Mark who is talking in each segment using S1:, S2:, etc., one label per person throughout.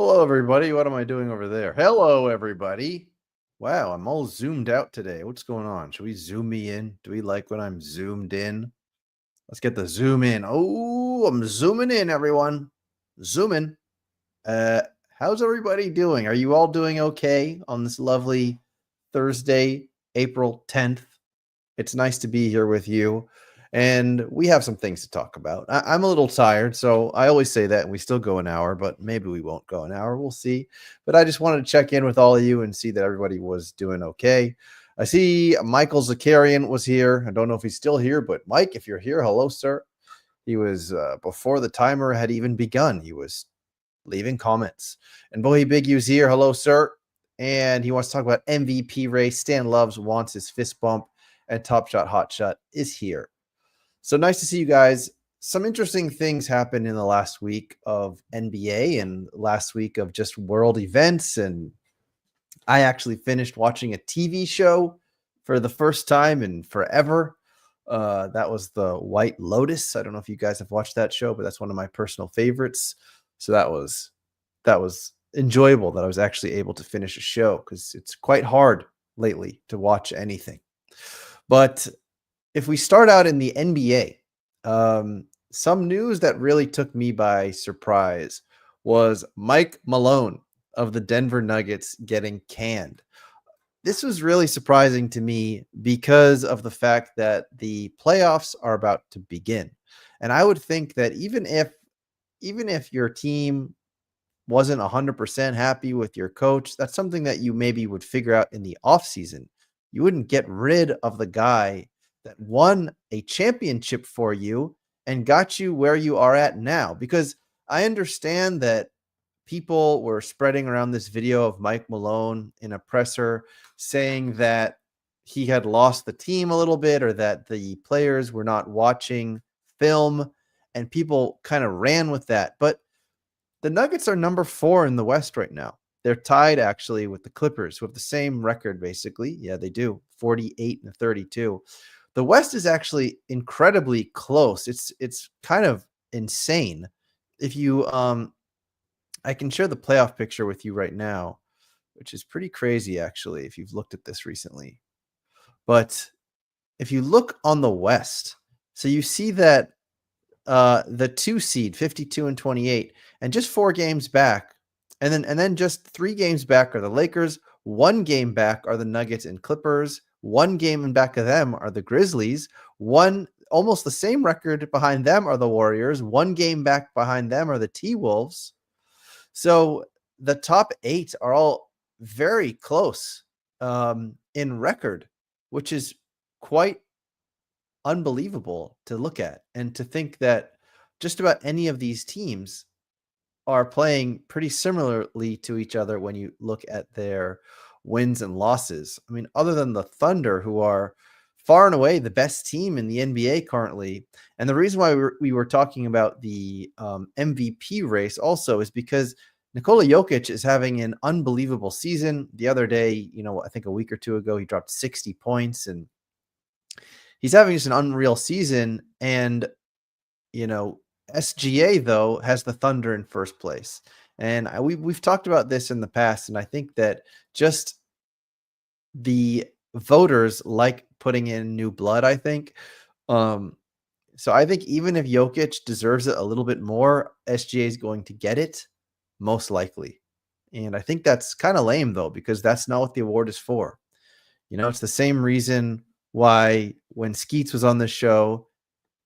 S1: Hello, everybody. What am I doing over there? Hello, everybody. Wow, I'm all zoomed out today. What's going on? Should we zoom me in? Do we like when I'm zoomed in? Let's get the zoom in. Oh, I'm zooming in, everyone. Zooming. Uh, how's everybody doing? Are you all doing okay on this lovely Thursday, April 10th? It's nice to be here with you. And we have some things to talk about. I'm a little tired, so I always say that, and we still go an hour, but maybe we won't go an hour. We'll see. But I just wanted to check in with all of you and see that everybody was doing okay. I see Michael Zakarian was here. I don't know if he's still here, but Mike, if you're here, hello, sir. He was before the timer had even begun. He was leaving comments. And Bohi Big U's here. Hello, sir. And he wants to talk about MVP race. Stan Loves wants his fist bump, and Top Shot Hot Shot is here. So nice to see you guys. Some interesting things happened in the last week of NBA and last week of just world events. And I actually finished watching a TV show for the first time in forever. That was The White Lotus. I don't know if you guys have watched that show, but that's one of my personal favorites. So that was enjoyable that I was actually able to finish a show, because it's quite hard lately to watch anything. But if we start out in the NBA, some news that really took me by surprise was Mike Malone of the Denver Nuggets getting canned. This was really surprising to me because of the fact that the playoffs are about to begin. And I would think that even if your team wasn't 100% happy with your coach, that's something that you maybe would figure out in the offseason. You wouldn't get rid of the guy that won a championship for you and got you where you are at now. Because I understand that people were spreading around this video of Mike Malone in a presser saying that he had lost the team a little bit, or that the players were not watching film, and people kind of ran with that. But the Nuggets are number 4 in the West right now. They're tied actually with the Clippers, who have the same record basically. Yeah, they do. 48-32. The West is actually incredibly close. It's kind of insane. If you I can share the playoff picture with you right now, which is pretty crazy actually if you've looked at this recently. But if you look on the West, so you see that the 2 seed 52-28, and just 4 games back, and then just 3 games back are the Lakers, 1 game back are the Nuggets and Clippers, 1 game in back of them are the Grizzlies, almost the same record behind them are the Warriors, 1 game back behind them are the T-Wolves. So the top 8 are all very close in record, which is quite unbelievable to look at, and to think that just about any of these teams are playing pretty similarly to each other when you look at their wins and losses. I mean, other than the Thunder, who are far and away the best team in the NBA currently. And the reason why we were talking about the MVP race also is because Nikola Jokic is having an unbelievable season. The other day, I think a week or two ago, he dropped 60 points and he's having just an unreal season. And you know, SGA though has the Thunder in first place, and we've talked about this in the past, and I think that just the voters like putting in new blood. I think, um, so I think even if Jokic deserves it a little bit more, SGA is going to get it most likely, and I think that's kind of lame though because that's not what the award is for. It's the same reason why when Skeets was on the show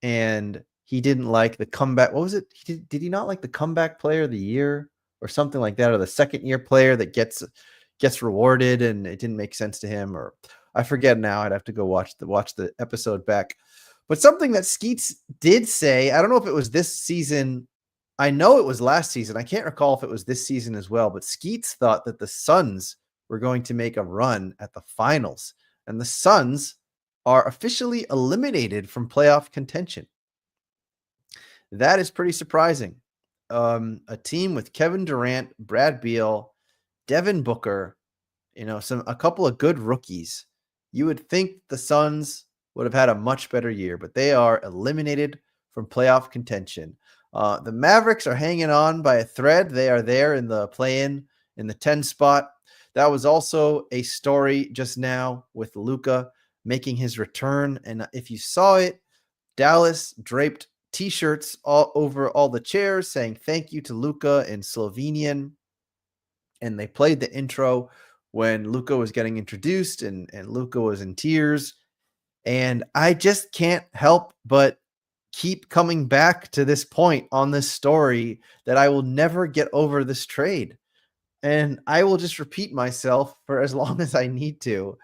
S1: and he didn't like the comeback. What was it? Did he not like the comeback player of the year or something like that, or the second year player that gets rewarded, and it didn't make sense to him, or I forget now. I'd have to go watch the episode back. But something that Skeets did say, I don't know if it was this season. I know it was last season. I can't recall if it was this season as well. But Skeets thought that the Suns were going to make a run at the finals, and the Suns are officially eliminated from playoff contention. That is pretty surprising. A team with Kevin Durant, Brad Beal, Devin Booker, a couple of good rookies. You would think the Suns would have had a much better year, but they are eliminated from playoff contention. The Mavericks are hanging on by a thread. They are there in the play-in in the 10 spot. That was also a story just now with Luka making his return. And if you saw it, Dallas draped T-shirts all over all the chairs saying thank you to Luka in Slovenian. And they played the intro when Luka was getting introduced and Luka was in tears. And I just can't help but keep coming back to this point on this story that I will never get over this trade. And I will just repeat myself for as long as I need to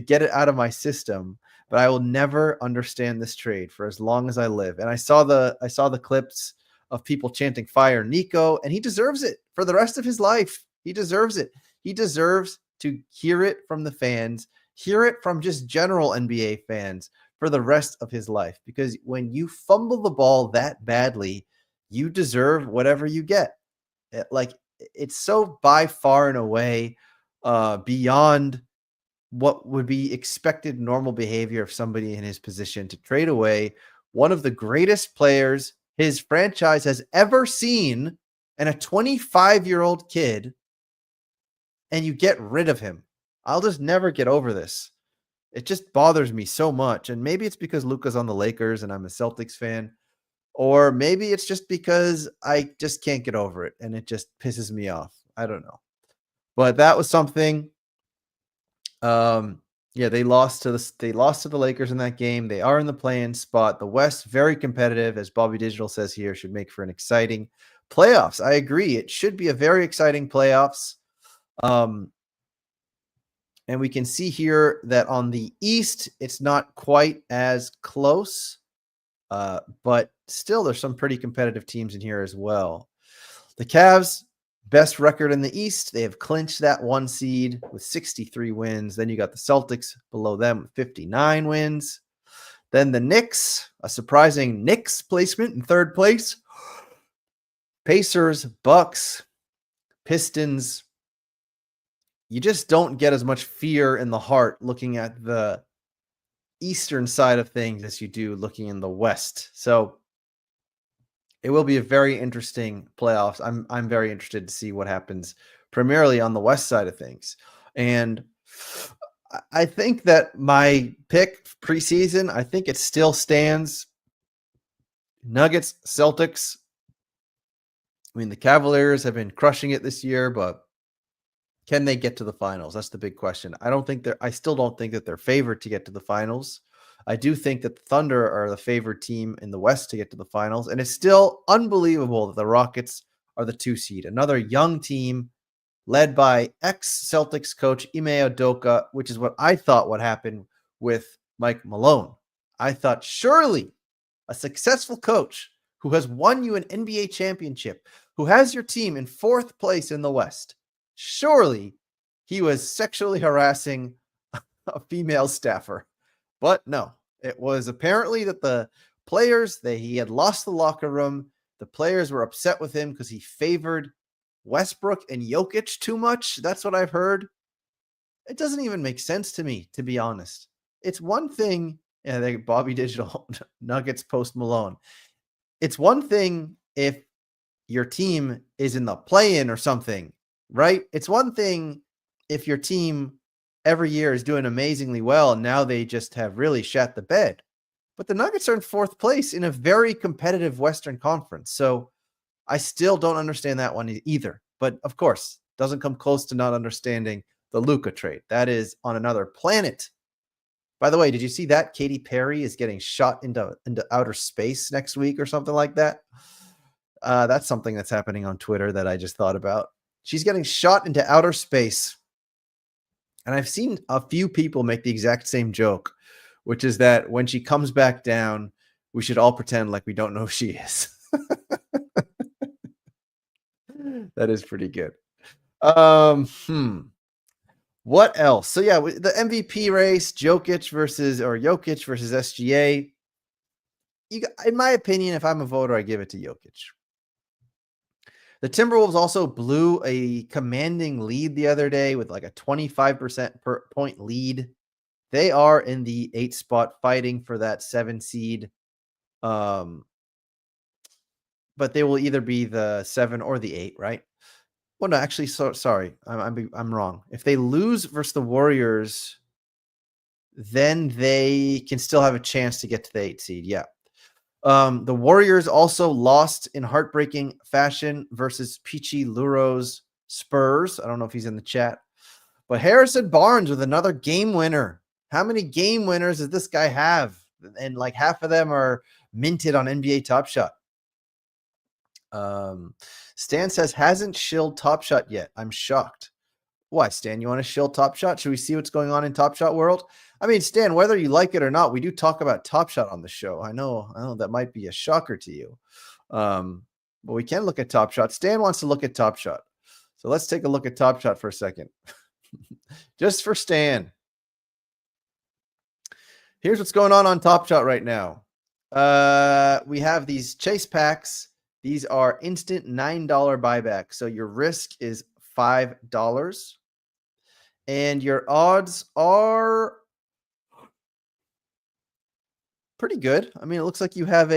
S1: get it out of my system. But I will never understand this trade for as long as I live. And I saw the clips of people chanting "Fire Nico," and he deserves it for the rest of his life. He deserves it. He deserves to hear it from the fans, hear it from just general NBA fans for the rest of his life. Because when you fumble the ball that badly, you deserve whatever you get. It's so by far and away beyond what would be expected normal behavior of somebody in his position to trade away one of the greatest players his franchise has ever seen and a 25-year-old kid, and you get rid of him. I'll just never get over this. It just bothers me so much. And maybe it's because Luka's on the Lakers and I'm a Celtics fan, or maybe it's just because I just can't get over it and it just pisses me off. I don't know. But that was something. Yeah, they lost to the Lakers in that game. They are in the play-in spot. The West, very competitive, as Bobby Digital says here, should make for an exciting playoffs. I agree. It should be a very exciting playoffs. And we can see here that on the East, it's not quite as close, but still there's some pretty competitive teams in here as well. The Cavs, best record in the East. They have clinched that 1 seed with 63 wins. Then you got the Celtics below them with 59 wins. Then the Knicks, a surprising Knicks placement in 3rd place. Pacers, Bucks, Pistons. You just don't get as much fear in the heart looking at the eastern side of things as you do looking in the West. So it will be a very interesting playoffs. I'm very interested to see what happens primarily on the West side of things. And I think that my pick preseason, I think it still stands. Nuggets, Celtics. I mean, the Cavaliers have been crushing it this year, but can they get to the finals? That's the big question. I still don't think that they're favored to get to the finals. I do think that the Thunder are the favored team in the West to get to the finals. And it's still unbelievable that the Rockets are the 2 seed. Another young team led by ex-Celtics coach Ime Udoka, which is what I thought would happen with Mike Malone. I thought surely a successful coach who has won you an NBA championship, who has your team in 4th place in the West. Surely he was sexually harassing a female staffer. But no, it was apparently that the players, he had lost the locker room. The players were upset with him because he favored Westbrook and Jokic too much. That's what I've heard. It doesn't even make sense to me, to be honest. It's one thing, yeah, they Bobby Digital Nuggets post Malone. It's one thing if your team is in the play-in or something, right? It's one thing if your team every year is doing amazingly well and now they just have really shat the bed. But the Nuggets are in 4th place in a very competitive Western Conference. So I still don't understand that one either. But of course, doesn't come close to not understanding the Luka trade. That is on another planet. By the way, did you see that Katy Perry is getting shot into outer space next week or something like that? That's something that's happening on Twitter that I just thought about. She's getting shot into outer space. And I've seen a few people make the exact same joke, which is that when she comes back down, we should all pretend like we don't know who she is. That is pretty good. What else? So yeah, the MVP race, Jokic versus SGA. In my opinion, if I'm a voter, I give it to Jokic. The Timberwolves also blew a commanding lead the other day with like a 25% per point lead. They are in the 8th spot fighting for that 7 seed. But they will either be the 7 or the 8, right? Well, no, actually, sorry. I'm wrong. If they lose versus the Warriors, then they can still have a chance to get to the 8 seed. Yeah. The Warriors also lost in heartbreaking fashion versus Peachy Luro's Spurs. I don't know if he's in the chat. But Harrison Barnes with another game winner. How many game winners does this guy have? And like half of them are minted on NBA Top Shot. Stan says, hasn't shilled Top Shot yet. I'm shocked. Why, Stan? You want to shill Top Shot? Should we see what's going on in Top Shot world? I mean, Stan, whether you like it or not, we do talk about Top Shot on the show. I know that might be a shocker to you. But we can look at Top Shot. Stan wants to look at Top Shot. So let's take a look at Top Shot for a second. Just for Stan. Here's what's going on Top Shot right now. We have these chase packs. These are instant $9 buyback. So your risk is $5. And your odds are pretty good. I mean, it looks like you have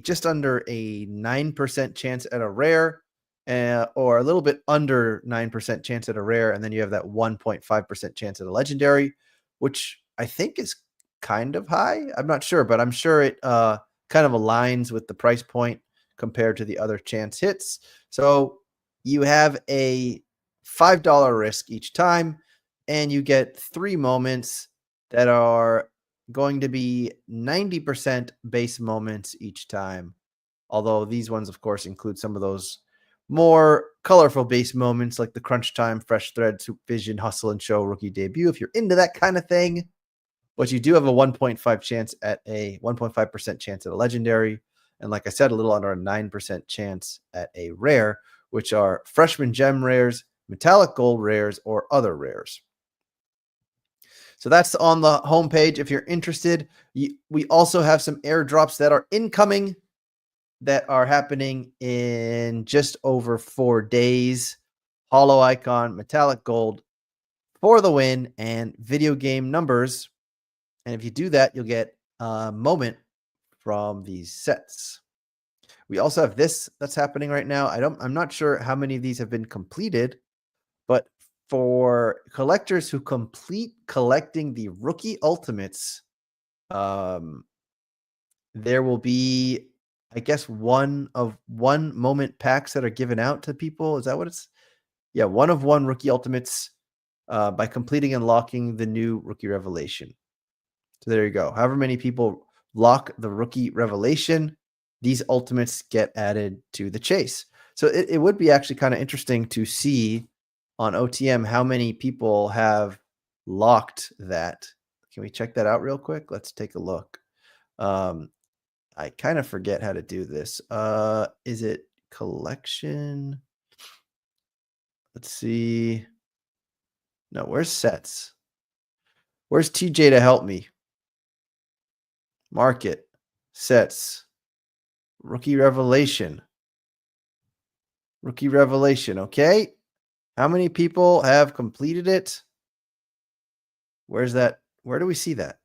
S1: just under a 9% chance at a rare, or a little bit under 9% chance at a rare, and then you have that 1.5% chance at a legendary, which I think is kind of high. I'm not sure, but I'm sure it kind of aligns with the price point compared to the other chance hits. So you have a $5 risk each time, and you get 3 moments that are going to be 90% base moments each time. Although these ones, of course, include some of those more colorful base moments like the crunch time, fresh thread, soup vision, hustle and show, rookie debut. If you're into that kind of thing, but you do have a 1.5% chance at a legendary. And like I said, a little under a 9% chance at a rare, which are freshman gem rares, metallic gold rares, or other rares. So that's on the homepage if you're interested. We also have some airdrops that are incoming that are happening in just over 4 days. Hollow icon, metallic gold for the win, and video game numbers. And if you do that, you'll get a moment from these sets. We also have this that's happening right now. I'm not sure how many of these have been completed, but for collectors who complete collecting the rookie ultimates, there will be, I guess, one moment packs that are given out to people. Is that what it's? Yeah, 1 of 1 rookie ultimates by completing and locking the new rookie revelation. So there you go. However many people lock the rookie revelation, these ultimates get added to the chase. So it would be actually kind of interesting to see on OTM how many people have locked that. Can we check that out real quick? Let's take a look. Um, I kind of forget how to do this. Is it collection? Let's see. No, where's sets? Where's TJ to help me? Market, sets, rookie revelation. Rookie revelation. Okay. How many people have completed it? Where's that? Where do we see that?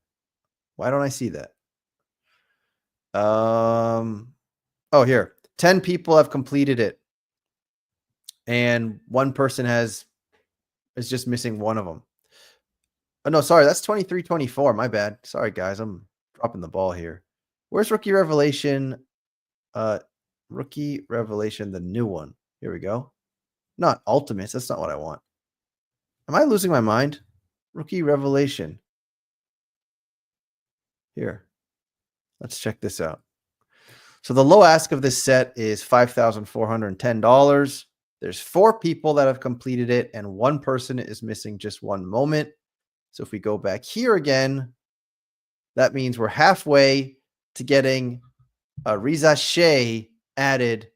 S1: Why don't I see that? Oh, here. 10 people have completed it. And one person is just missing one of them. Oh, no, sorry. That's 23-24. My bad. Sorry, guys. I'm dropping the ball here. Where's rookie revelation? Rookie revelation, the new one. Here we go. Not ultimates. That's not what I want. Am I losing my mind? Rookie revelation. Here. Let's check this out. So the low ask of this set is $5,410. There's 4 people that have completed it, and one person is missing just one moment. So if we go back here again, that means we're halfway to getting a Riza Shea added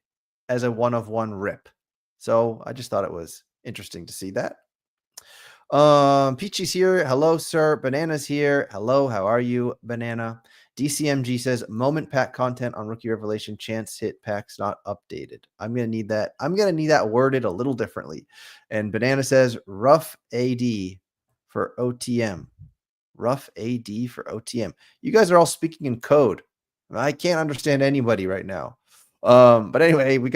S1: as a 1-of-1 rip. So I just thought it was interesting to see that. Peachy's here. Hello, sir. Banana's here. Hello. How are you, Banana? DCMG says moment pack content on rookie revelation chance hit packs not updated. I'm gonna need that. I'm gonna need that worded a little differently. And Banana says rough AD for OTM. Rough AD for OTM. You guys are all speaking in code. I can't understand anybody right now. But anyway, we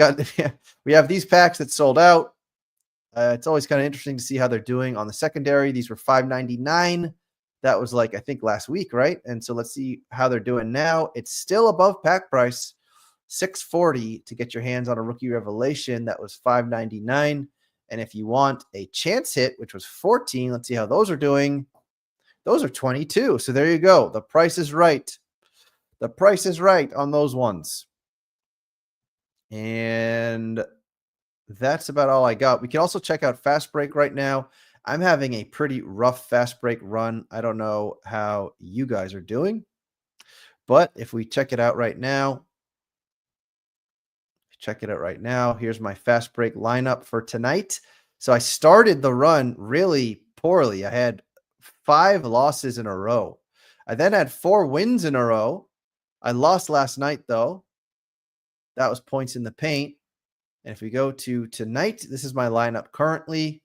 S1: have these packs that sold out. It's always kind of interesting to see how they're doing on the secondary. These were $5.99. That was like, I think, last week, right? And so let's see how they're doing now. It's still above pack price, $640 to get your hands on a rookie revelation. That was $5.99. And if you want a chance hit, which was $14, let's see how those are doing. Those are $22. So there you go. The price is right. The price is right on those ones. And that's about all I got. We can also check out Fast Break right now. I'm having a pretty rough Fast Break run. I don't know how you guys are doing, but if we check it out right now, here's my Fast Break lineup for tonight. So I started the run really poorly. I had 5 losses in a row. I then had 4 wins in a row. I lost last night, though. That was points in the paint. And if we go to tonight, this is my lineup currently.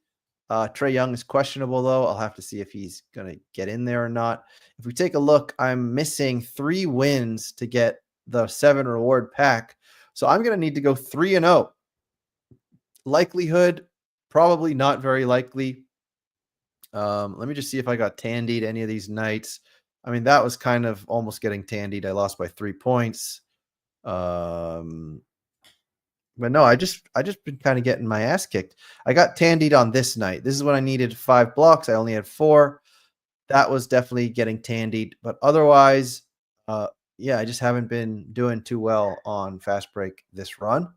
S1: Trae Young is questionable, though. I'll have to see if he's going to get in there or not. If we take a look, I'm missing 3 wins to get the 7 reward pack. So I'm going to need to go 3-0. Likelihood, probably not very likely. Let me just see if I got tandied any of these nights. I mean, that was kind of almost getting tandied. I lost by 3 points. But no, I just been kind of getting my ass kicked. I got tandied on this night. This is when I needed 5 blocks. I only had 4. That was definitely getting tandied. But otherwise, yeah, I just haven't been doing too well on Fast Break this run.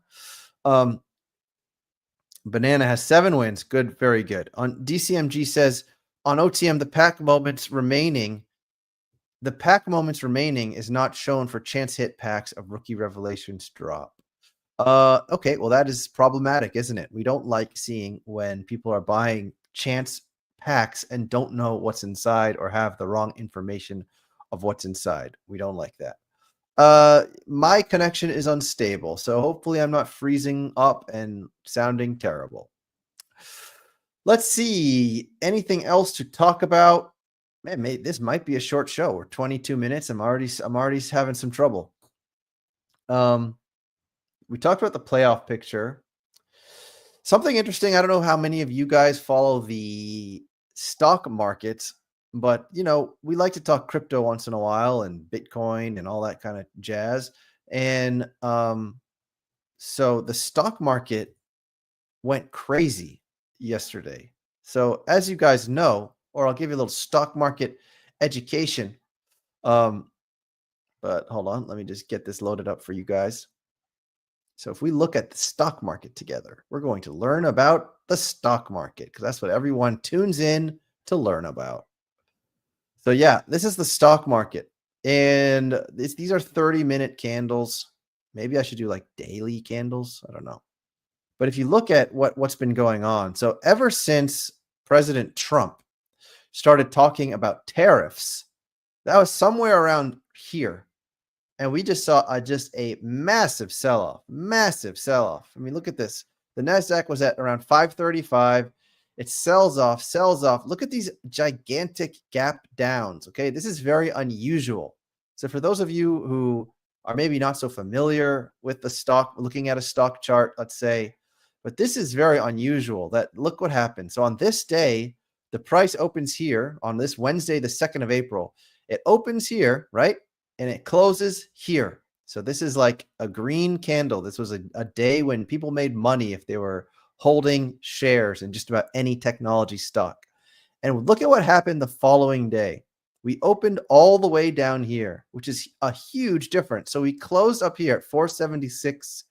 S1: Banana has 7 wins. Good, very good. On DCMG says on OTM, the pack moments remaining is not shown for chance hit packs of rookie revelations drop. Okay, well, that is problematic, isn't it? We don't like seeing when people are buying chance packs and don't know what's inside or have the wrong information of what's inside. We don't like that. My connection is unstable, so hopefully I'm not freezing up and sounding terrible. Let's see. Anything else to talk about? Man, this might be a short show. We're 22 minutes. I'm already having some trouble. We talked about the playoff picture. Something interesting. I don't know how many of you guys follow the stock market, but we like to talk crypto once in a while and Bitcoin and all that kind of jazz. And so the stock market went crazy yesterday. So as you guys know, or I'll give you a little stock market education. But hold on, let me just get this loaded up for you guys. So if we look at the stock market together, we're going to learn about the stock market because that's what everyone tunes in to learn about. So yeah, this is the stock market. And these are 30-minute candles. Maybe I should do like daily candles. I don't know. But if you look at what's been going on, so ever since President Trump started talking about tariffs, that was somewhere around here. And we just saw just a massive sell-off, massive sell-off. I mean, look at this. The Nasdaq was at around 535. It sells off, sells off. Look at these gigantic gap downs. Okay, this is very unusual. So for those of you who are maybe not so familiar with the stock, looking at a stock chart, let's say, but this is very unusual. That look what happened. So on this day, the price opens here on this Wednesday, the 2nd of April. It opens here, right? And it closes here. So this is like a green candle. This was a day when people made money if they were holding shares in just about any technology stock. And look at what happened the following day. We opened all the way down here, which is a huge difference. So we closed up here at 476.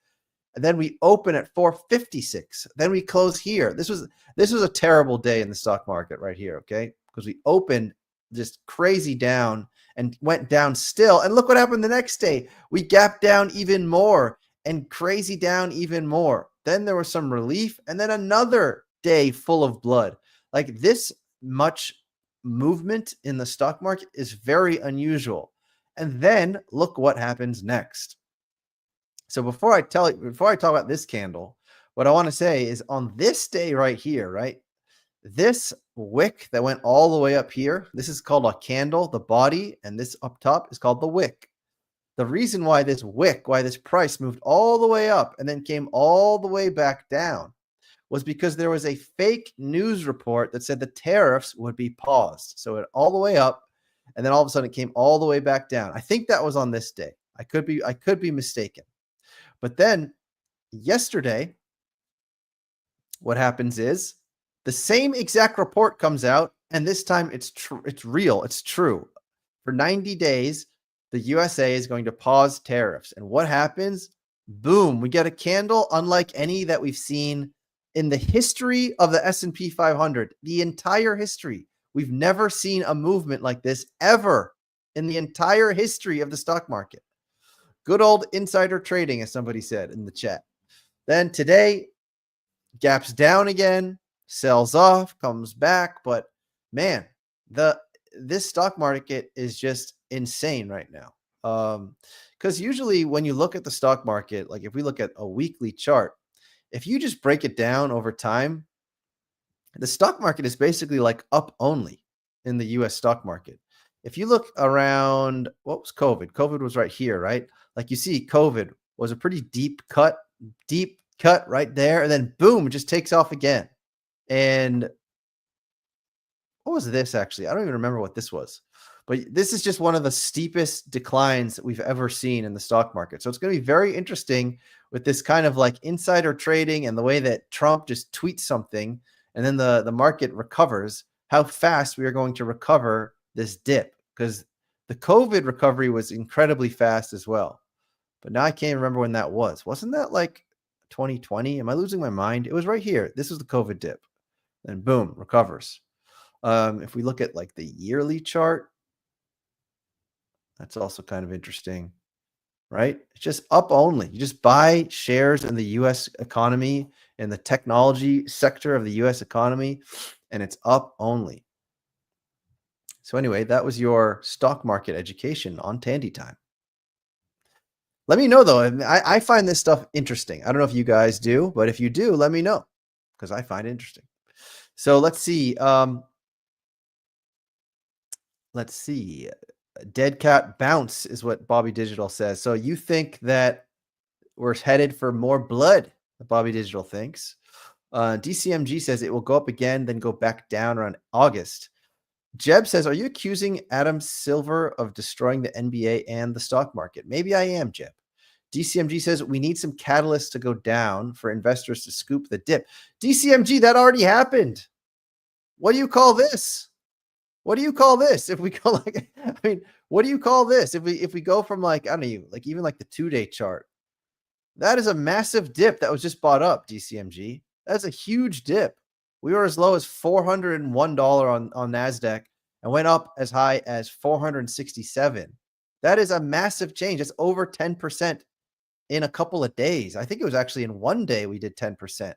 S1: And then we open at 456. Then we close here. This was a terrible day in the stock market right here, okay? Because we opened just crazy down and went down still. And look what happened the next day. We gapped down even more and crazy down even more. Then there was some relief and then another day full of blood. Like this much movement in the stock market is very unusual. And then look what happens next. So before I talk about this candle, what I want to say is on this day right here, right? This wick that went all the way up here, this is called a candle, the body, and this up top is called the wick. The reason why this wick, why this price moved all the way up and then came all the way back down was because there was a fake news report that said the tariffs would be paused. So it all the way up and then all of a sudden it came all the way back down. I think that was on this day. I could be mistaken. But then yesterday, what happens is the same exact report comes out, and this time it's real, it's true. For 90 days, the USA is going to pause tariffs. And what happens? Boom, we get a candle unlike any that we've seen in the history of the S&P 500. The entire history. We've never seen a movement like this ever in the entire history of the stock market. Good old insider trading, as somebody said in the chat. Then today, gaps down again, sells off, comes back. But man, this stock market is just insane right now. Because usually when you look at the stock market, like if we look at a weekly chart, if you just break it down over time, the stock market is basically like up only in the US stock market. If you look around, what was COVID? COVID was right here, right? Like you see, COVID was a pretty deep cut right there. And then boom, it just takes off again. And what was this actually? I don't even remember what this was. But this is just one of the steepest declines that we've ever seen in the stock market. So it's going to be very interesting with this kind of like insider trading and the way that Trump just tweets something and then the market recovers, how fast we are going to recover this dip, because the COVID recovery was incredibly fast as well. But now I can't remember when that was. Wasn't that like 2020? Am I losing my mind? It was right here. This was the COVID dip. Then boom, recovers. If we look at like the yearly chart, that's also kind of interesting, right? It's just up only. You just buy shares in the US economy, in the technology sector of the US economy, and it's up only. So anyway, that was your stock market education on Tandy Time. Let me know though. I find this stuff interesting. I don't know if you guys do, but if you do, let me know because I find it interesting. So let's see. Let's see. Dead cat bounce is what Bobby Digital says. So you think that we're headed for more blood? Bobby Digital thinks. DCMG says it will go up again, then go back down around August. Jeb says, are you accusing Adam Silver of destroying the NBA and the stock market? Maybe I am, Jeb. DCMG says we need some catalysts to go down for investors to scoop the dip. DCMG, that already happened. What do you call this? What do you call this? If we go like, I mean, what do you call this? If we go from like, I don't know, like even like the 2-day chart, that is a massive dip that was just bought up, DCMG. That's a huge dip. We were as low as $401 on NASDAQ, and went up as high as 467. That is a massive change. It's over 10% in a couple of days. I think it was actually in one day we did 10%.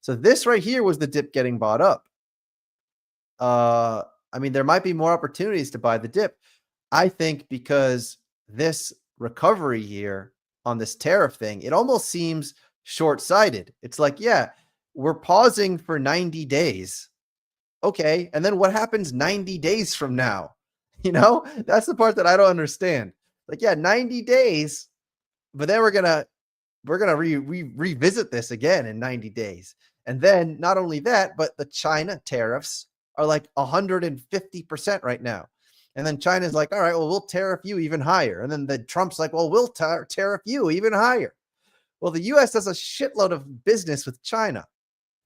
S1: So this right here was the dip getting bought up. Uh, I mean, there might be more opportunities to buy the dip. I think because this recovery here on this tariff thing, it almost seems short-sighted. It's like, yeah, we're pausing for 90 days. Okay, and then what happens 90 days from now? That's the part that I don't understand. Like, yeah, 90 days, but then we're gonna revisit this again in 90 days. And then not only that, but the China tariffs are like 150% right now. And then China's like, all right, well, we'll tariff you even higher. And then the Trump's like, well, we'll tariff you even higher. Well, the US does a shitload of business with China.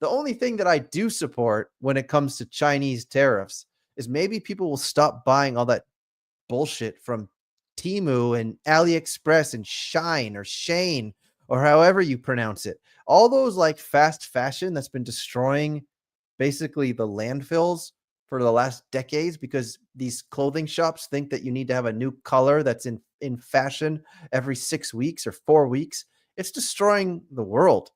S1: The only thing that I do support when it comes to Chinese tariffs is maybe people will stop buying all that bullshit from Temu and AliExpress and Shine or Shane or however you pronounce it. All those like fast fashion that's been destroying basically the landfills for the last decades because these clothing shops think that you need to have a new color that's in fashion every 6 weeks or 4 weeks. It's destroying the world.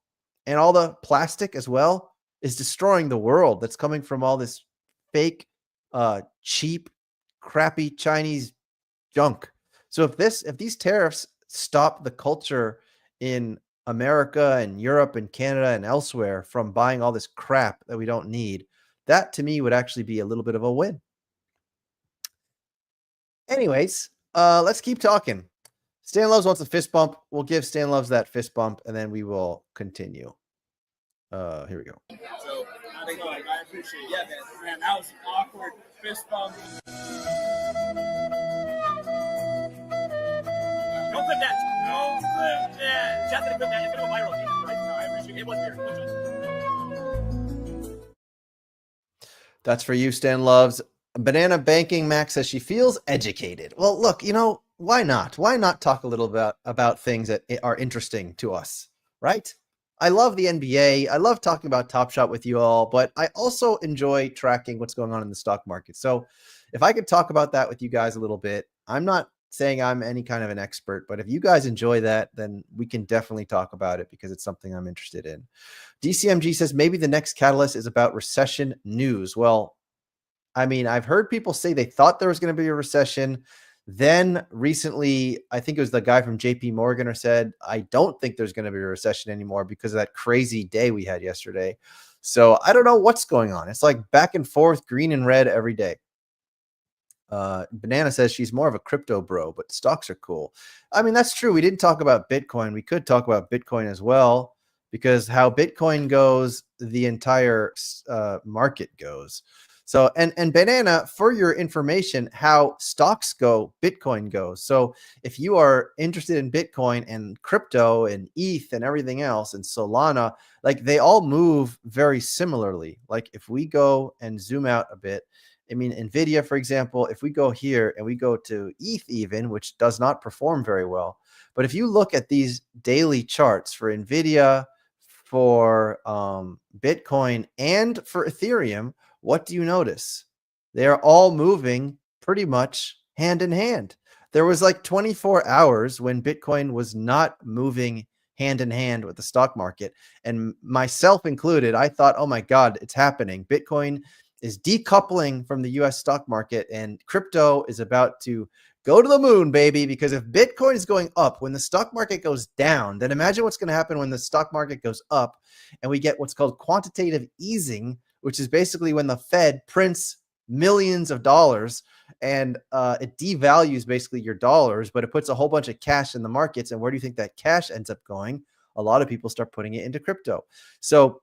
S1: And all the plastic as well is destroying the world that's coming from all this fake cheap crappy Chinese junk. So if these tariffs stop the culture in America and Europe and Canada and elsewhere from buying all this crap that we don't need, that to me would actually be a little bit of a win. Anyways, let's keep talking. Stan Loves wants a fist bump. We'll give Stan Loves that fist bump and then we will continue. Here we go.
S2: So, I appreciate it. Yeah, man, that was an awkward fist bump. Don't clip that. Don't clip that. Just gonna clip that. It's gonna go viral. Jesus Christ. No, I appreciate it. It was weird.
S1: That's for you, Stan Loves. Banana Banking Max says she feels educated. Well, look, why not? Why not talk a little about things that are interesting to us, right? I love the NBA. I love talking about Top Shot with you all, but I also enjoy tracking what's going on in the stock market. So if I could talk about that with you guys a little bit, I'm not saying I'm any kind of an expert, but if you guys enjoy that, then we can definitely talk about it because it's something I'm interested in. DCMG says maybe the next catalyst is about recession news. Well, I mean, I've heard people say they thought there was going to be a recession. Then recently, I think it was the guy from JP Morgan or said, I don't think there's going to be a recession anymore because of that crazy day we had yesterday. So I don't know what's going on. It's like back and forth, green and red every day. Banana says she's more of a crypto bro, but stocks are cool. I mean, that's true. We didn't talk about Bitcoin. We could talk about Bitcoin as well, because how Bitcoin goes, the entire market goes. So, and Banana, for your information, how stocks go, Bitcoin goes. So if you are interested in Bitcoin and crypto and ETH and everything else and Solana, like they all move very similarly. Like if we go and zoom out a bit, I mean, NVIDIA, for example, if we go here and we go to ETH even, which does not perform very well, but if you look at these daily charts for NVIDIA, for Bitcoin, and for Ethereum, what do you notice? They are all moving pretty much hand in hand. There was like 24 hours when Bitcoin was not moving hand in hand with the stock market. And myself included, I thought, oh my God, it's happening. Bitcoin is decoupling from the US stock market and crypto is about to go to the moon, baby, because if Bitcoin is going up when the stock market goes down, then imagine what's going to happen when the stock market goes up and we get what's called quantitative easing, which is basically when the Fed prints millions of dollars and it devalues basically your dollars, but it puts a whole bunch of cash in the markets. And where do you think that cash ends up going? A lot of people start putting it into crypto. So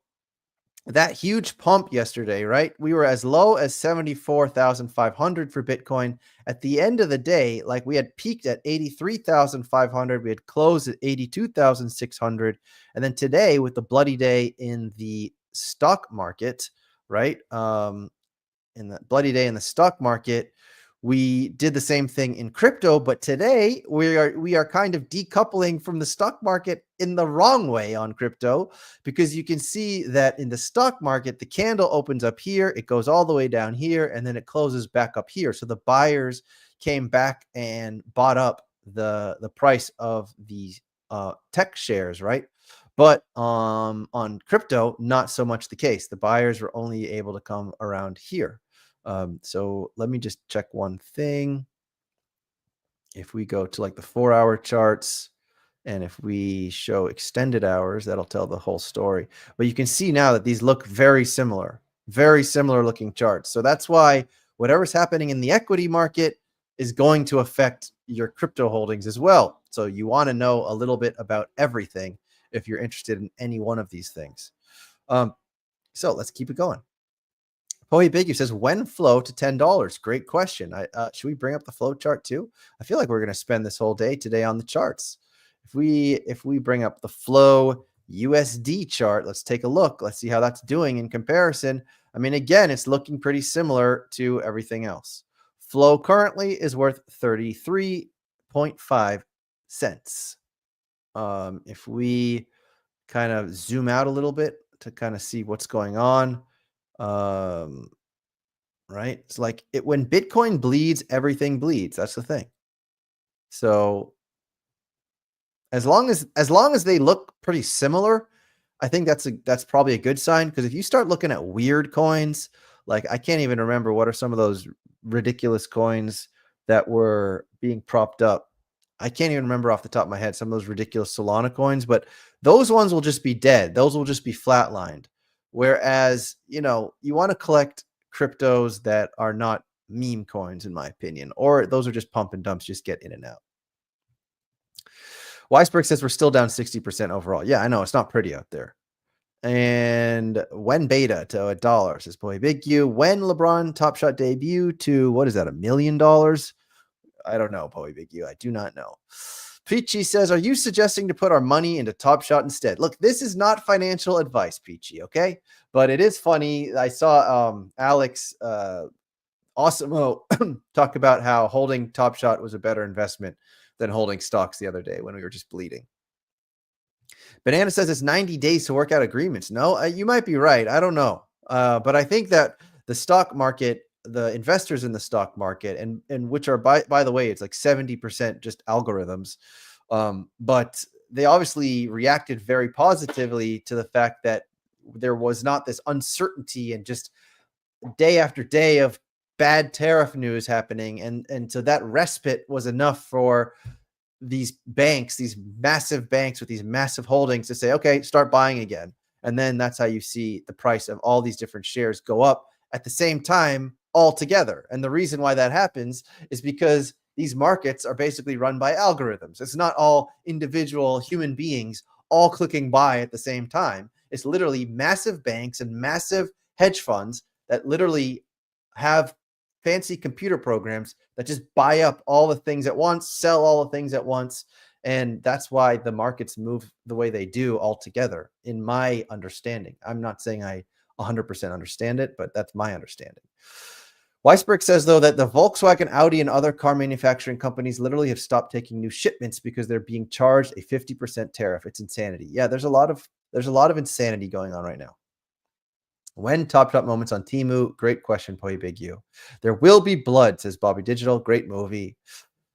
S1: that huge pump yesterday, right? We were as low as 74,500 for Bitcoin. At the end of the day, like we had peaked at 83,500, we had closed at 82,600. And then today with the bloody day in the stock market, right? In the bloody day in the stock market, We did the same thing in crypto, but today we are kind of decoupling from the stock market in the wrong way on crypto, because you can see that in the stock market, the candle opens up here, it goes all the way down here, and then it closes back up here. So the buyers came back and bought up the price of the tech shares, right? But on crypto, not so much the case. The buyers were only able to come around here. So let me just check one thing. If we go to like the 4-hour charts, and if we show extended hours, that'll tell the whole story. But you can see now that these look very similar looking charts. So that's why whatever's happening in the equity market is going to affect your crypto holdings as well. So you want to know a little bit about everything if you're interested in any one of these things. So let's keep it going. Poey Biggie says, when flow to $10? Great question. Should we bring up the flow chart too? I feel like we're going to spend this whole day today on the charts. If we bring up the flow USD chart, let's take a look. Let's see how that's doing in comparison. I mean, again, it's looking pretty similar to everything else. Flow currently is worth 33.5 cents. If we kind of zoom out a little bit to kind of see what's going on, right? It's like when Bitcoin bleeds, everything bleeds. That's the thing. So as long as they look pretty similar, I think that's probably a good sign, because if you start looking at weird coins, like I can't even remember what are some of those ridiculous coins that were being propped up. I can't even remember off the top of my head some of those ridiculous Solana coins, but those ones will just be dead. Those will just be flatlined. Whereas, you want to collect cryptos that are not meme coins, in my opinion, or those are just pump and dumps, just get in and out. Weisberg says we're still down 60% overall. Yeah, I know it's not pretty out there. And when beta to $1 says Boy Big U. When LeBron Top Shot debut to, what is that, $1 million? I don't know, Boy Big U. I do not know. Peachy says, are you suggesting to put our money into Top Shot instead? Look, this is not financial advice, Peachy, okay? But it is funny. I saw Alex Awesome talk about how holding Top Shot was a better investment than holding stocks the other day when we were just bleeding. Banana says it's 90 days to work out agreements. No, you might be right. I don't know. But I think that the stock market, the investors in the stock market, and which are, by the way, it's like 70% just algorithms. But they obviously reacted very positively to the fact that there was not this uncertainty and just day after day of bad tariff news happening. And so that respite was enough for these banks, these massive banks with these massive holdings, to say, okay, start buying again. And then that's how you see the price of all these different shares go up at the same time all together. And the reason why that happens is because these markets are basically run by algorithms. It's not all individual human beings all clicking buy at the same time. It's literally massive banks and massive hedge funds that literally have fancy computer programs that just buy up all the things at once, sell all the things at once. And that's why the markets move the way they do altogether, in my understanding. I'm not saying I 100% understand it, but that's my understanding. Weisberg says, though, that the Volkswagen, Audi, and other car manufacturing companies literally have stopped taking new shipments because they're being charged a 50% tariff. It's insanity. Yeah, there's a lot of insanity going on right now. When Top Shot moments on Temu? Great question, Poe Big U. There will be blood, says Bobby Digital. Great movie.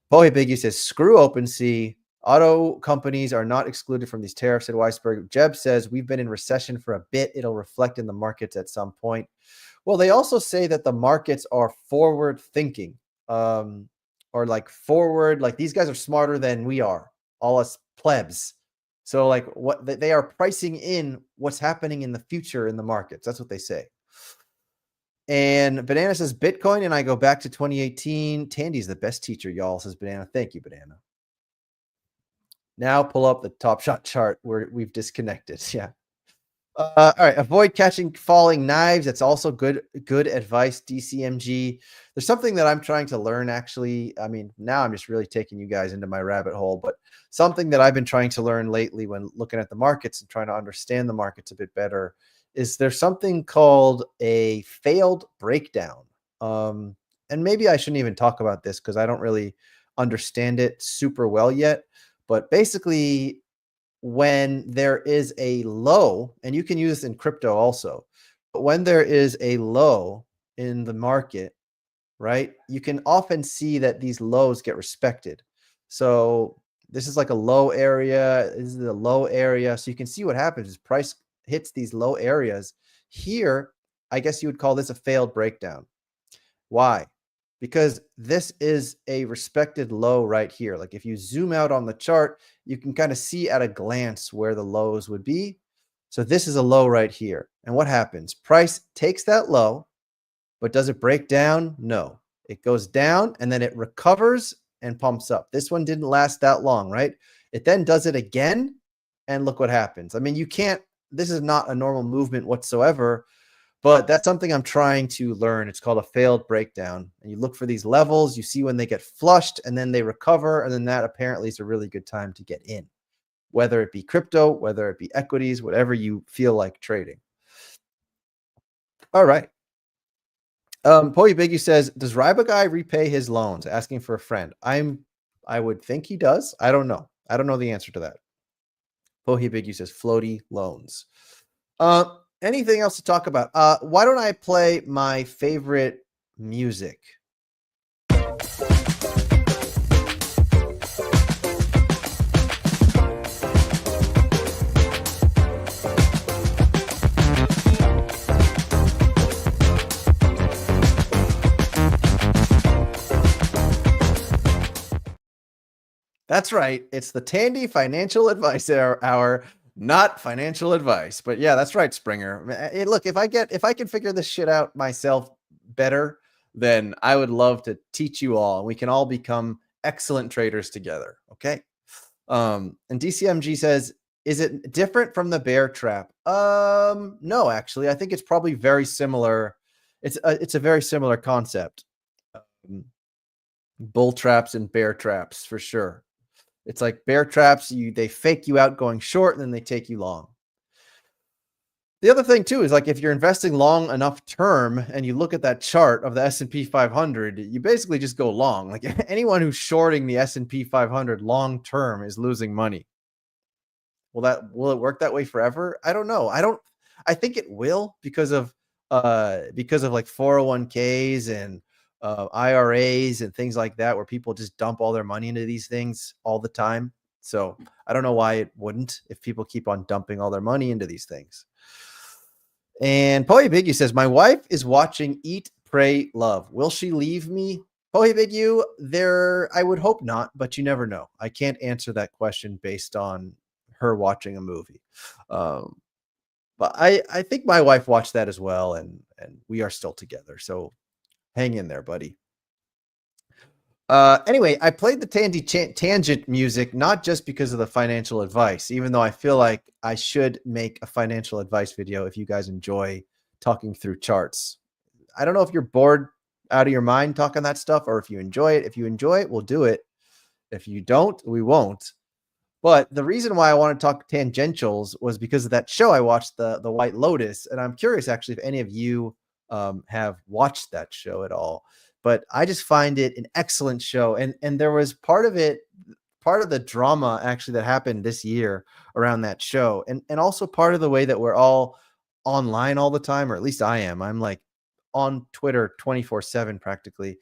S1: Poe Big U says, screw OpenSea. Auto companies are not excluded from these tariffs, said Weisberg. Jeb says, we've been in recession for a bit. It'll reflect in the markets at some point. Well, they also say that the markets are forward thinking, or like forward, like these guys are smarter than we are, all us plebs. So like what they are pricing in what's happening in the future in the markets. That's what they say. And Banana says Bitcoin, and I go back to 2018. Tandy's the best teacher, y'all, says Banana. Thank you, Banana. Now pull up the Top Shot chart where we've disconnected. Yeah. All right. Avoid catching falling knives. That's also good advice, DCMG. There's something that I'm trying to learn, actually. I mean, now I'm just really taking you guys into my rabbit hole, but something that I've been trying to learn lately when looking at the markets and trying to understand the markets a bit better is there's something called a failed breakdown. and maybe I shouldn't even talk about this because I don't really understand it super well yet. But basically, when there is a low, and you can use this in crypto also, but when there is a low in the market, right? You can often see that these lows get respected. So this is like a low area. This is a low area. So you can see what happens is price hits these low areas. Here, I guess you would call this a failed breakdown. Why? Because this is a respected low right here. Like if you zoom out on the chart, you can kind of see at a glance where the lows would be. So this is a low right here. And what happens? Price takes that low, but does it break down? No. It goes down and then it recovers and pumps up. This one didn't last that long, right? It then does it again, and look what happens. I mean, you can't, this is not a normal movement whatsoever, but that's something I'm trying to learn. It's called a failed breakdown. And you look for these levels, you see when they get flushed and then they recover. And then that apparently is a really good time to get in, whether it be crypto, whether it be equities, whatever you feel like trading. All right. Poey Biggie says, does Ryba guy repay his loans? Asking for a friend. I would think he does. I don't know. I don't know the answer to that. Poey Biggie says, floaty loans. Anything else to talk about? Why don't I play my favorite music? That's right. It's the Tandy Financial Advice Hour, not financial advice. But yeah, that's right, Springer. Look, if I can figure this shit out myself better, then I would love to teach you all. We can all become excellent traders together. Okay. And DCMG says, is it different from the bear trap? No, actually, I think it's probably very similar. It's a very similar concept. Bull traps and bear traps for sure. It's like bear traps, they fake you out going short and then they take you long. The other thing too is like if you're investing long enough term and you look at that chart of the S&P 500, you basically just go long. Like anyone who's shorting the S&P 500 long term is losing money. Will it work that way forever? I don't know. I think it will because of like 401ks and IRAs and things like that, where people just dump all their money into these things all the time. So I don't know why it wouldn't if people keep on dumping all their money into these things. And Poe Biggie says, my wife is watching Eat, Pray, Love. Will she leave me? Poe Biggie, I would hope not, but you never know. I can't answer that question based on her watching a movie. But I think my wife watched that as well, and we are still together. So hang in there, buddy. Anyway, I played the tangent music not just because of the financial advice, even though I feel like I should make a financial advice video if you guys enjoy talking through charts. I don't know if you're bored out of your mind talking that stuff or if you enjoy it. If you enjoy it, we'll do it. If you don't, we won't. But the reason why I want to talk tangentials was because of that show I watched, the White Lotus, and I'm curious actually if any of you have watched that show at all. But I just find it an excellent show, and there was part of the drama actually that happened this year around that show, and also part of the way that we're all online all the time, or at least I am. I'm like on Twitter 24/7 practically,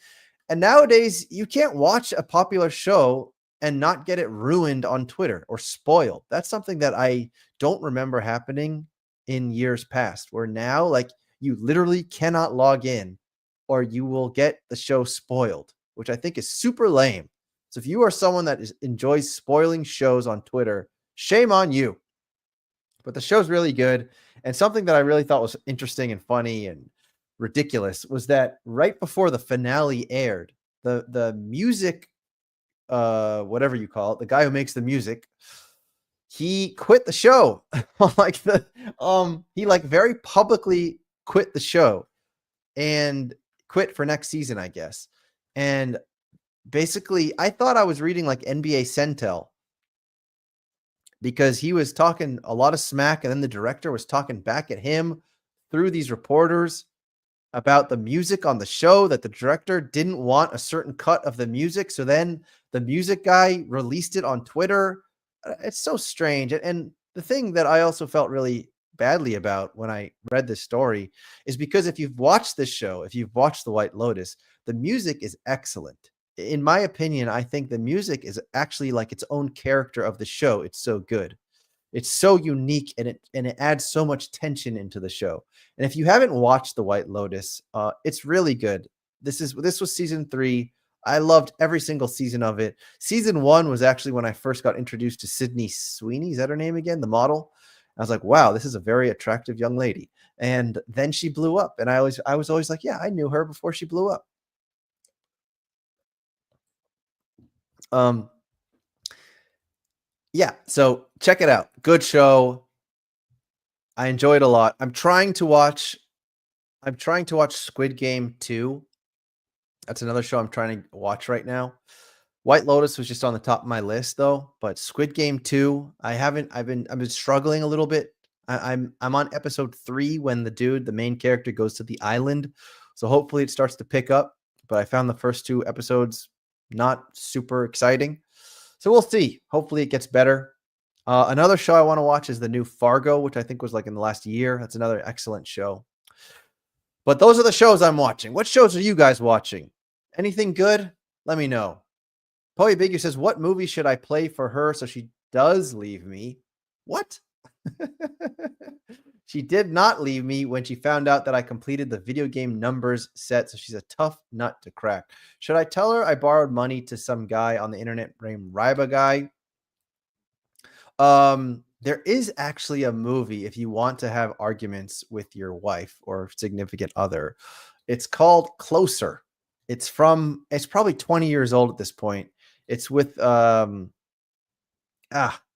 S1: and nowadays you can't watch a popular show and not get it ruined on Twitter or spoiled. That's something that I don't remember happening in years past, where now like you literally cannot log in or you will get the show spoiled, which I think is super lame. So if you are someone that enjoys spoiling shows on Twitter, shame on you. But the show's really good. And something that I really thought was interesting and funny and ridiculous was that right before the finale aired, the music, whatever you call it, the guy who makes the music, he quit the show. He like very publicly quit the show and quit for next season, I guess. And basically, I thought I was reading like NBA Centel because he was talking a lot of smack, and then the director was talking back at him through these reporters. about the music on the show, that the director didn't want a certain cut of the music. So then the music guy released it on Twitter. It's so strange. And the thing that I also felt really badly about when I read this story is because if you've watched this show, if you've watched The White Lotus, the music is excellent. In my opinion, I think the music is actually like its own character of the show. It's so good. It's so unique and it adds so much tension into the show. And if you haven't watched The White Lotus, it's really good. This was season 3. I loved every single season of it. Season 1 was actually when I first got introduced to Sydney Sweeney. Is that her name again? The model. I was like, wow, this is a very attractive young lady. And then she blew up. And I was always like, yeah, I knew her before she blew up. Um, yeah, so check it out. Good show. I enjoyed a lot. I'm trying to watch Squid Game 2. That's another show I'm trying to watch right now. White Lotus was just on the top of my list though, but Squid Game 2, I've been struggling a little bit. I'm on episode 3 when the main character goes to the island. So hopefully it starts to pick up, but I found the first 2 episodes not super exciting. So we'll see. Hopefully it gets better. Another show I want to watch is the new Fargo, which I think was like in the last year. That's another excellent show. But those are the shows I'm watching. What shows are you guys watching? Anything good? Let me know. Poey Bigger says, what movie should I play for her so she does leave me? What? She did not leave me when she found out that I completed the video game numbers set, so she's a tough nut to crack. Should I tell her I borrowed money to some guy on the internet named Ryba Guy? There is actually a movie if you want to have arguments with your wife or significant other. It's called Closer. It's probably 20 years old at this point. It's with God,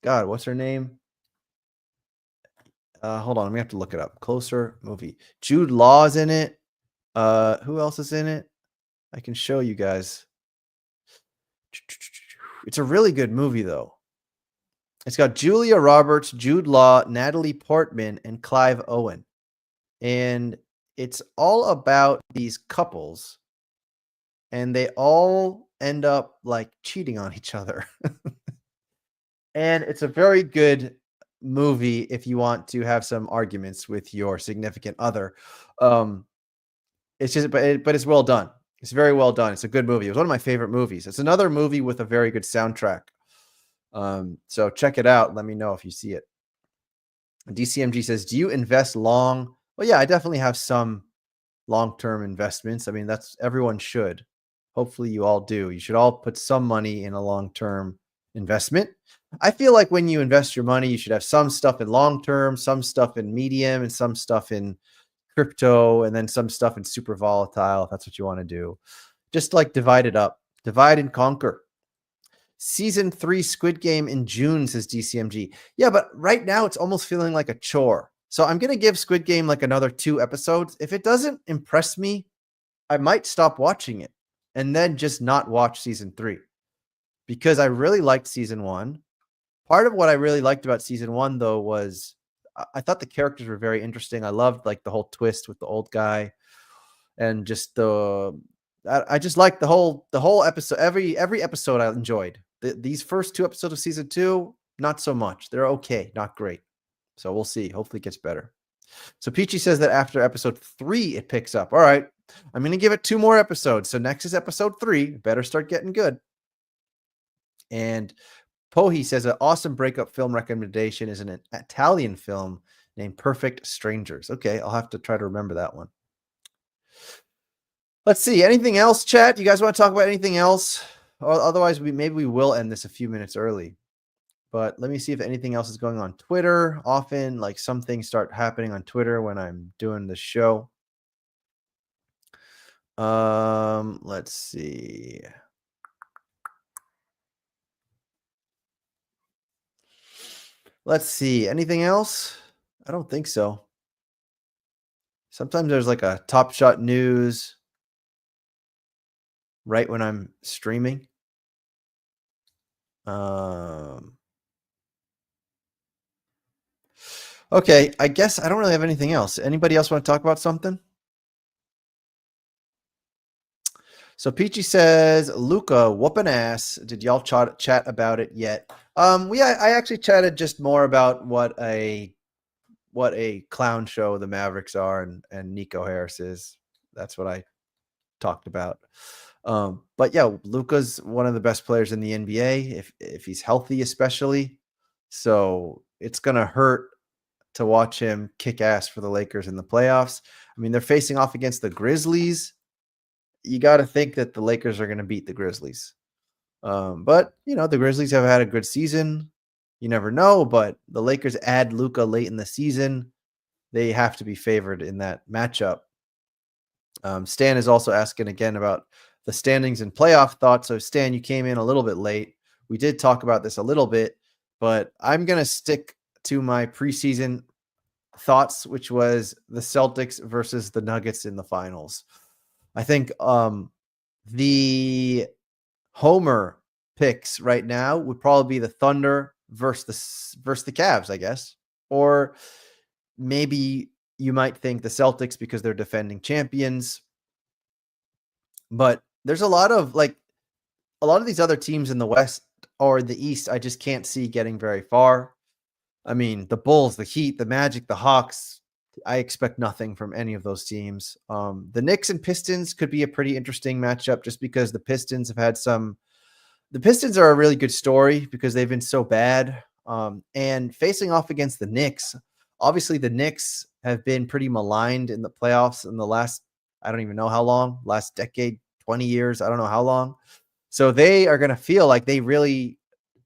S1: what's her name? Hold on, I'm gonna have to look it up. Closer movie. Jude Law's in it. Who else is in it? I can show you guys. It's a really good movie though. It's got Julia Roberts, Jude Law, Natalie Portman, and Clive Owen. And it's all about these couples, and they all end up like cheating on each other. And it's a very good movie if you want to have some arguments with your significant other. It's just, but it's well done. It's very well done. It's a good movie. It was one of my favorite movies. It's another movie with a very good soundtrack. So check it out. Let me know if you see it. DCMG says, do you invest long? Well, yeah, I definitely have some long-term investments. I mean, that's everyone should. Hopefully you all do. You should all put some money in a long-term investment. I feel like when you invest your money, you should have some stuff in long-term, some stuff in medium, and some stuff in crypto, and then some stuff in super volatile, if that's what you want to do. Just like divide it up. Divide and conquer. Season 3 Squid Game in June, says DCMG. Yeah, but right now it's almost feeling like a chore. So I'm going to give Squid Game like another 2 episodes. If it doesn't impress me, I might stop watching it and then just not watch season 3 because I really liked season 1. Part of what I really liked about season 1 though was I thought the characters were very interesting. I loved like the whole twist with the old guy and just I just liked the whole episode. Every episode I enjoyed. These first 2 episodes of season 2, not so much. They're okay, not great. So we'll see. Hopefully it gets better. So Peachy says that after episode 3, it picks up. All right. I'm going to give it 2 more episodes. So next is episode 3. Better start getting good. And Pohi says an awesome breakup film recommendation is an Italian film named Perfect Strangers. Okay. I'll have to try to remember that one. Let's see. Anything else, chat? You guys want to talk about anything else? Or otherwise, maybe we will end this a few minutes early. But let me see if anything else is going on Twitter. Often, like some things start happening on Twitter when I'm doing the show. Let's see. Let's see. Anything else? I don't think so. Sometimes there's like a Top Shot News right when I'm streaming. Okay, I guess I don't really have anything else. Anybody else want to talk about something? So Peachy says, Luka whooping ass. Did y'all chat about it yet? I actually chatted just more about what a clown show the Mavericks are and Nico Harris is. That's what I talked about. But yeah, Luka's one of the best players in the NBA if he's healthy, especially. So it's gonna hurt to watch him kick ass for the Lakers in the playoffs. I mean, they're facing off against the Grizzlies. You got to think that the Lakers are going to beat the Grizzlies. But the Grizzlies have had a good season. You never know, but the Lakers add Luka late in the season. They have to be favored in that matchup. Stan is also asking again about the standings and playoff thoughts. So Stan, you came in a little bit late. We did talk about this a little bit, but I'm going to stick to my preseason thoughts, which was the Celtics versus the Nuggets in the finals. I think the homer picks right now would probably be the Thunder versus the Cavs, I guess. Or maybe you might think the Celtics because they're defending champions. But there's a lot of these other teams in the West or the East I just can't see getting very far. I mean, the Bulls, the Heat, the Magic, the Hawks, I expect nothing from any of those teams. The Knicks and Pistons could be a pretty interesting matchup just because the Pistons are a really good story because they've been so bad. And facing off against the Knicks, obviously the Knicks have been pretty maligned in the playoffs in the last, I don't even know how long, last decade, 20 years, I don't know how long. So they are going to feel like they really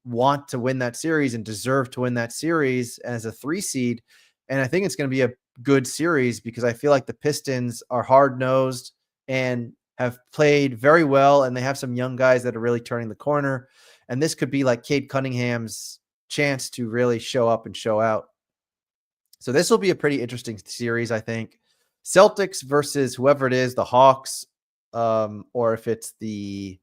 S1: want to win that series and deserve to win that series as a 3 seed. And I think it's going to be a good series because I feel like the Pistons are hard-nosed and have played very well, and they have some young guys that are really turning the corner. And this could be like Cade Cunningham's chance to really show up and show out. So this will be a pretty interesting series, I think. Celtics versus whoever it is, the Hawks, or if it's the,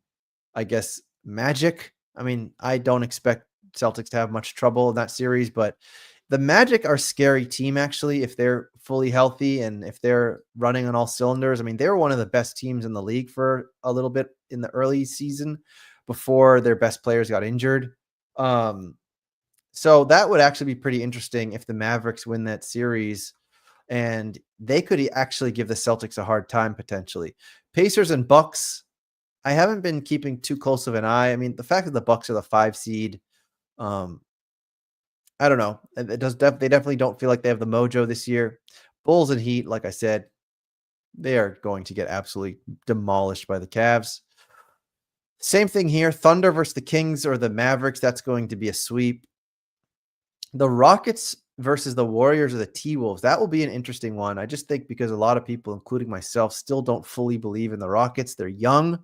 S1: I guess, Magic. I mean, I don't expect Celtics to have much trouble in that series, but the Magic are a scary team, actually, if they're fully healthy and if they're running on all cylinders. I mean, they were one of the best teams in the league for a little bit in the early season before their best players got injured. So that would actually be pretty interesting if the Mavericks win that series, and they could actually give the Celtics a hard time potentially. Pacers and Bucks, I haven't been keeping too close of an eye. I mean, the fact that the Bucks are the 5 seed, I don't know. It does. They definitely don't feel like they have the mojo this year. Bulls and Heat, like I said, they are going to get absolutely demolished by the Cavs. Same thing here. Thunder versus the Kings or the Mavericks. That's going to be a sweep. The Rockets versus the Warriors or the T-Wolves. That will be an interesting one. I just think because a lot of people, including myself, still don't fully believe in the Rockets. They're young.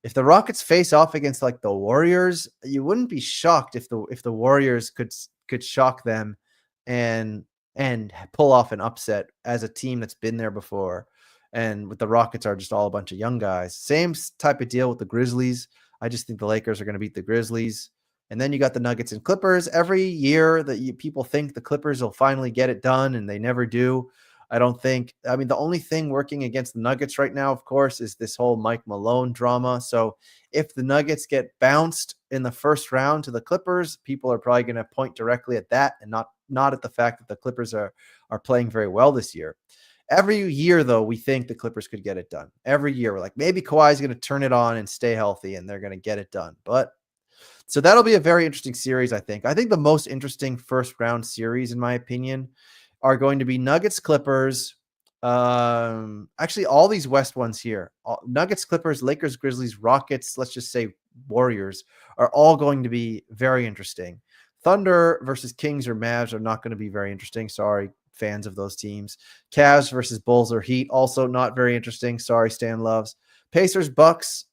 S1: If the Rockets face off against like the Warriors, you wouldn't be shocked if the Warriors could shock them and pull off an upset as a team that's been there before. And with the Rockets are just all a bunch of young guys. Same type of deal with the Grizzlies. I just think the Lakers are going to beat the Grizzlies. And then you got the Nuggets and Clippers. Every year that people think the Clippers will finally get it done, and they never do. I don't think. I mean, the only thing working against the Nuggets right now, of course, is this whole Mike Malone drama. So if the Nuggets get bounced in the first round to the Clippers, people are probably going to point directly at that and not at the fact that the Clippers are playing very well this year. Every year, though, we think the Clippers could get it done. Every year, we're like, maybe Kawhi's going to turn it on and stay healthy, and they're going to get it done. But so that'll be a very interesting series, I think. I think the most interesting first round series, in my opinion, are going to be Nuggets, Clippers. Actually, all these West ones here, Nuggets, Clippers, Lakers, Grizzlies, Rockets, let's just say Warriors, are all going to be very interesting. Thunder versus Kings or Mavs are not going to be very interesting. Sorry, fans of those teams. Cavs versus Bulls or Heat, also not very interesting. Sorry, Stan Loves. Pacers, Bucks.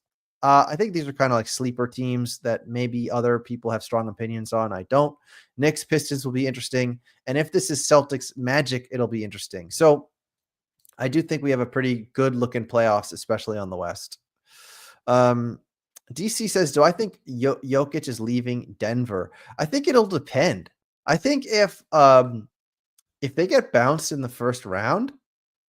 S1: I think these are kind of like sleeper teams that maybe other people have strong opinions on. I don't. Knicks, Pistons will be interesting. And if this is Celtics Magic, it'll be interesting. So I do think we have a pretty good looking playoffs, especially on the West. DC says, do I think Jokic is leaving Denver? I think it'll depend. I think if they get bounced in the first round,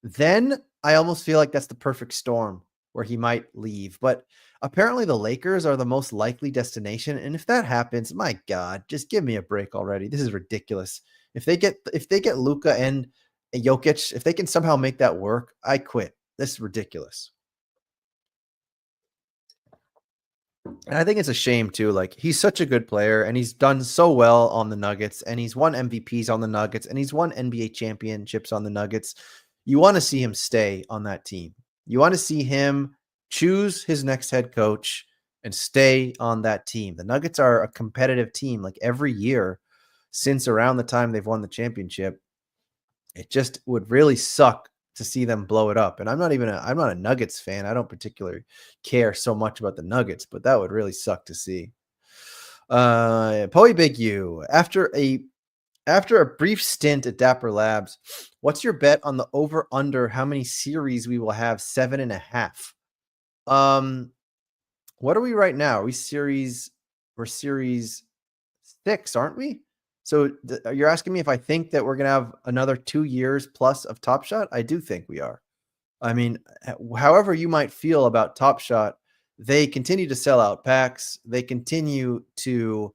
S1: then I almost feel like that's the perfect storm. where he might leave. But apparently the Lakers are the most likely destination. And if that happens, my God, just give me a break already. This is ridiculous. If they get Luka and Jokic, if they can somehow make that work, I quit. This is ridiculous. And I think it's a shame too. Like, he's such a good player and he's done so well on the Nuggets and he's won MVPs on the Nuggets and he's won NBA championships on the Nuggets. You want to see him stay on that team. You want to see him choose his next head coach and stay on that team. The Nuggets are a competitive team like every year since around the time they've won the championship. It just would really suck to see them blow it up. And I'm not a Nuggets fan. I don't particularly care so much about the Nuggets, but that would really suck to see. Poey Big U, after a brief stint at Dapper Labs, what's your bet on the over under how many series we will have? 7.5. What are we right now? We're series 6, aren't we? So you're asking me if I think that we're going to have another 2 years plus of Top Shot? I do think we are. I mean, however you might feel about Top Shot, they continue to sell out packs. They continue to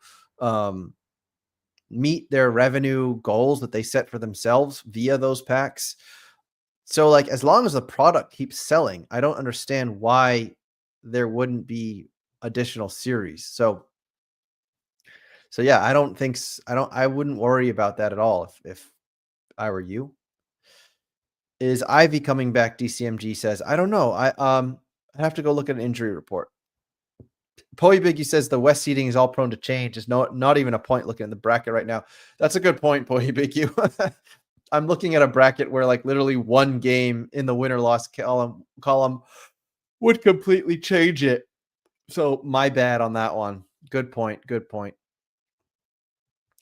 S1: meet their revenue goals that they set for themselves via those packs. So, like, as long as the product keeps selling, I don't understand why there wouldn't be additional series. So yeah, I wouldn't worry about that at all if I were you. Is Ivy coming back? DCMG says, I don't know. I have to go look at an injury report. Poey Biggie says the West seeding is all prone to change. There's not even a point looking at the bracket right now. That's a good point, Poey Biggie. I'm looking at a bracket where like literally one game in the winner-loss column would completely change it. So my bad on that one. Good point. Good point.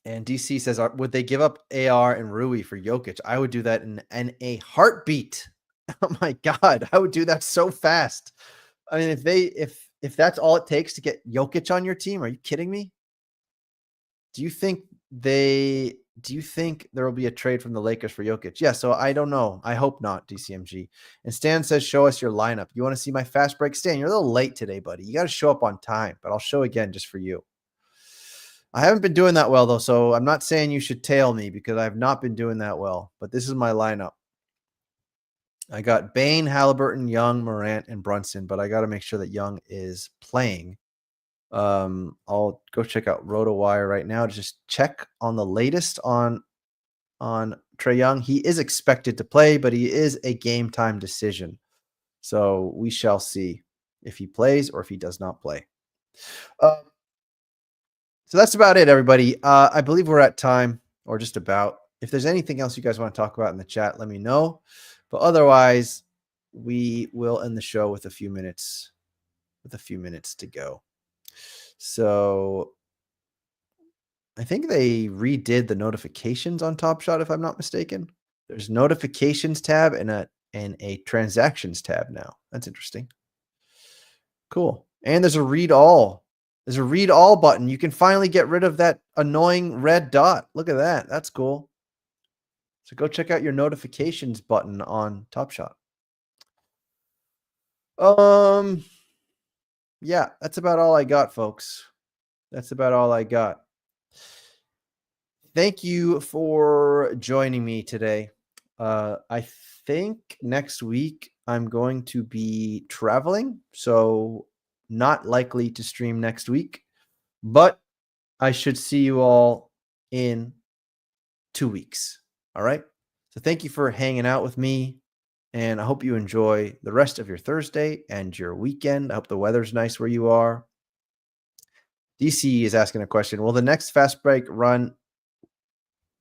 S1: And DC says, would they give up AR and Rui for Jokic? I would do that in a heartbeat. Oh my God. I would do that so fast. I mean, if that's all it takes to get Jokic on your team, are you kidding me? Do you think there will be a trade from the Lakers for Jokic? Yeah, so I don't know. I hope not, DCMG. And Stan says, show us your lineup. You want to see my fast break? Stan, you're a little late today, buddy. You got to show up on time, but I'll show again just for you. I haven't been doing that well, though, so I'm not saying you should tail me because I have not been doing that well, but this is my lineup. I got Bane, Halliburton, Young, Morant, and Brunson, but I got to make sure that Young is playing. I'll go check out RotoWire right now to just check on the latest on Trae Young. He is expected to play, but he is a game time decision. So we shall see if he plays or if he does not play. So that's about it, everybody. I believe we're at time, or just about. If there's anything else you guys want to talk about in the chat, let me know. But otherwise, we will end the show with a few minutes to go. So I think they redid the notifications on Top Shot, if I'm not mistaken. There's notifications tab and a transactions tab now. That's interesting. Cool. And there's a read all. There's a read all button. You can finally get rid of that annoying red dot. Look at that. That's cool. So go check out your notifications button on Top Shot. Yeah, that's about all I got, folks. That's about all I got. Thank you for joining me today. I think next week I'm going to be traveling, so not likely to stream next week, but I should see you all in 2 weeks. All right. So thank you for hanging out with me, and I hope you enjoy the rest of your Thursday and your weekend. I hope the weather's nice where you are. DC is asking a question. Will the next fast break run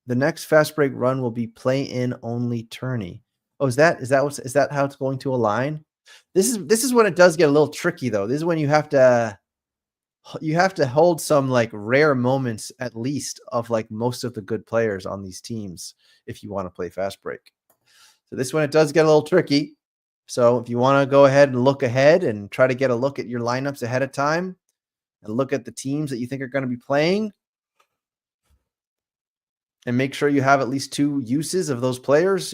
S1: will be play-in only tourney? Oh, is that how it's going to align? This is when it does get a little tricky, though. This is when you have to hold some like rare moments at least of like most of the good players on these teams if you want to play fast break. So this one, it does get a little tricky. So if you want to go ahead and look ahead and try to get a look at your lineups ahead of time and look at the teams that you think are going to be playing and make sure you have at least 2 uses of those players,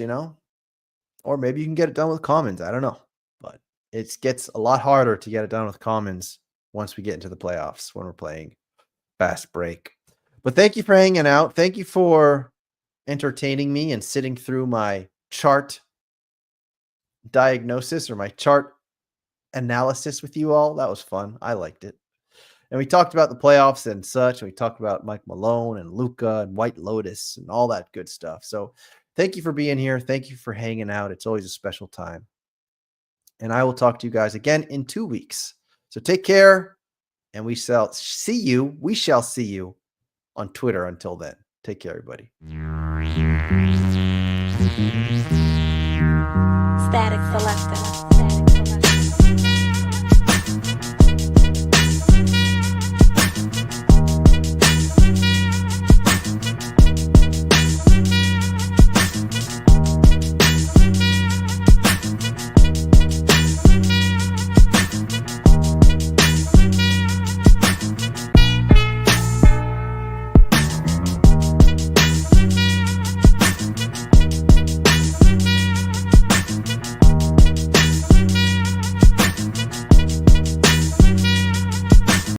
S1: or maybe you can get it done with commons. I don't know, but it gets a lot harder to get it done with commons once we get into the playoffs when we're playing Fast Break. But thank you for hanging out. Thank you for entertaining me and sitting through my chart diagnosis or my chart analysis with you all. That was fun. I liked it. And we talked about the playoffs and such. And we talked about Mike Malone and Luka and White Lotus and all that good stuff. So thank you for being here. Thank you for hanging out. It's always a special time. And I will talk to you guys again in 2 weeks. So take care, and we shall see you. We shall see you on Twitter until then. Take care, everybody.
S3: Static Selector.